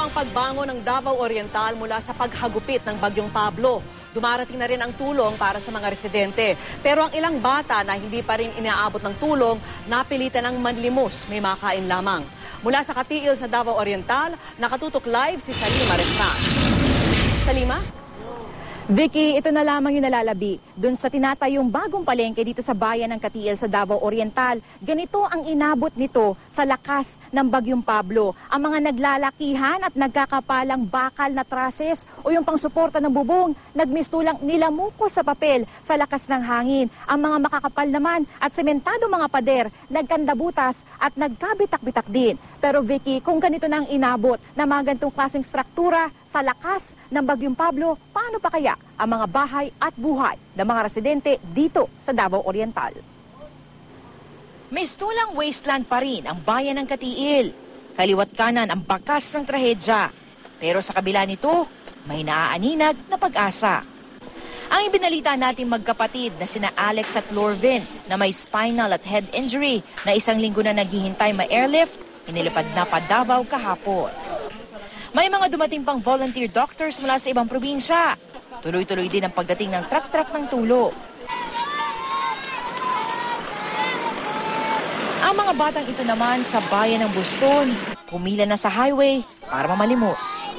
ang pagbangon ng Davao Oriental mula sa paghagupit ng Bagyong Pablo. Dumarating na rin ang tulong para sa mga residente. Pero ang ilang bata na hindi pa rin inaabot ng tulong, napilitan ng manlimos, may makain lamang. Mula sa Katiil sa Davao Oriental, nakatutok live si Salima Refran. Salima? Vicky, ito na lamang yung nalalabi. Doon sa tinatayong bagong palengke dito sa bayan ng Katiil sa Davao Oriental, ganito ang inabot nito sa lakas ng Bagyong Pablo. Ang mga naglalakihan at nagkakapalang bakal na trases o yung pangsuporta ng bubong, nagmistulang nilamuko sa papel sa lakas ng hangin. Ang mga makakapal naman at sementado mga pader, nagkandabutas at nagkabitak-bitak din. Pero Vicky, kung ganito na ang inabot na mga ganitong klaseng struktura sa lakas ng Bagyong Pablo, paano pa kaya ang mga bahay at buhay ng mga residente dito sa Davao Oriental? Mistulang wasteland pa rin ang bayan ng Katiil. Kaliwat kanan ang bakas ng trahedya. Pero sa kabila nito, may naaaninag na pag-asa. Ang ibinalita nating magkapatid na sina Alex at Lorvin na may spinal at head injury na isang linggo na naghihintay ma-airlift, inilipad na pa Davao kahapon. May mga dumating pang volunteer doctors mula sa ibang probinsya. Tuloy-tuloy din ang pagdating ng truck-truck ng tulong. Ang mga batang ito naman sa bayan ng Boston, pumila na sa highway para mamalimos.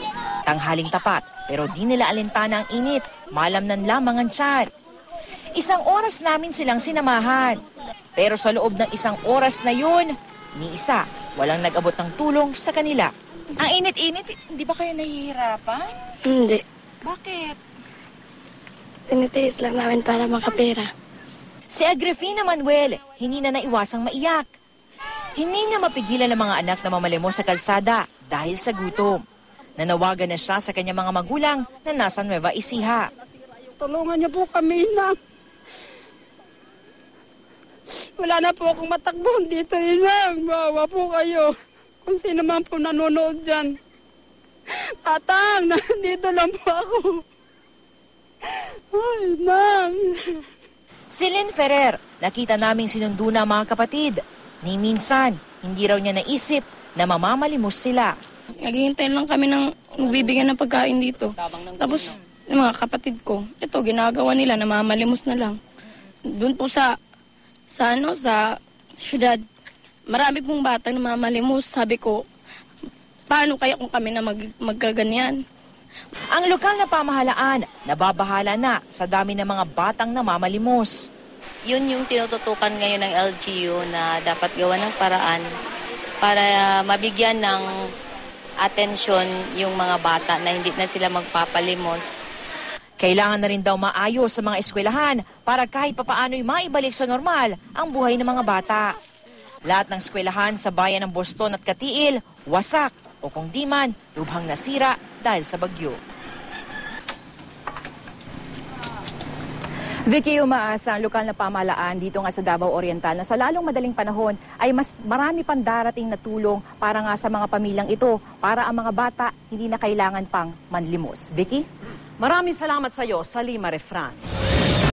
Tanghaling tapat, pero di nila alintana ang init, malamnan lamang ang tiyan. 1 oras namin silang sinamahan. Pero sa loob ng 1 oras na yun, ni isa walang nag-abot ng tulong sa kanila. Ang init-init, hindi ba kayo nahihirapan? Hindi. Bakit? Tinitiis lang namin para makapera. Si Agrifina Manuel, hindi na naiwasang maiyak. Hindi na mapigilan ng mga anak na mamalimos sa kalsada dahil sa gutom. Nanawagan na siya sa kanyang mga magulang na nasa Nueva Ecija. Tulungan niyo po kami na. Wala na po akong matakbo dito, inang. Bawa po kayo. Kung sino man po nanonood dyan. Tatang, nandito lang po ako. Ay, nang. Si Lynn Ferrer, nakita naming sinundo na mga kapatid. Ni minsan, hindi raw niya naisip na mamamalimos sila. Naghihintay lang kami ng bibigyan ng pagkain dito. Tapos, yung mga kapatid ko, ito, ginagawa nila, namamalimos na lang. Doon po sa syudad, marami pong bata namamalimos. Sabi ko, paano kaya kung kami na magkaganyan? Ang lokal na pamahalaan, nababahala na sa dami ng mga batang namamalimos. Yun yung tinututukan ngayon ng LGU na dapat gawa ng paraan para mabigyan ng atensyon yung mga bata na hindi na sila magpapalimos. Kailangan na rin daw maayos sa mga eskwelahan para kahit papaano'y maibalik sa normal ang buhay ng mga bata. Lahat ng eskwelahan sa bayan ng Boston at Katiil, wasak o kung di man, lubhang nasira dahil sa bagyo. Vicky, umaasa ang lokal na pamahalaan dito nga sa Davao Oriental na sa lalong madaling panahon ay mas marami pang darating na tulong para nga sa mga pamilyang ito para ang mga bata hindi na kailangan pang manlimos. Vicky? Maraming salamat sa iyo, Salima Refran.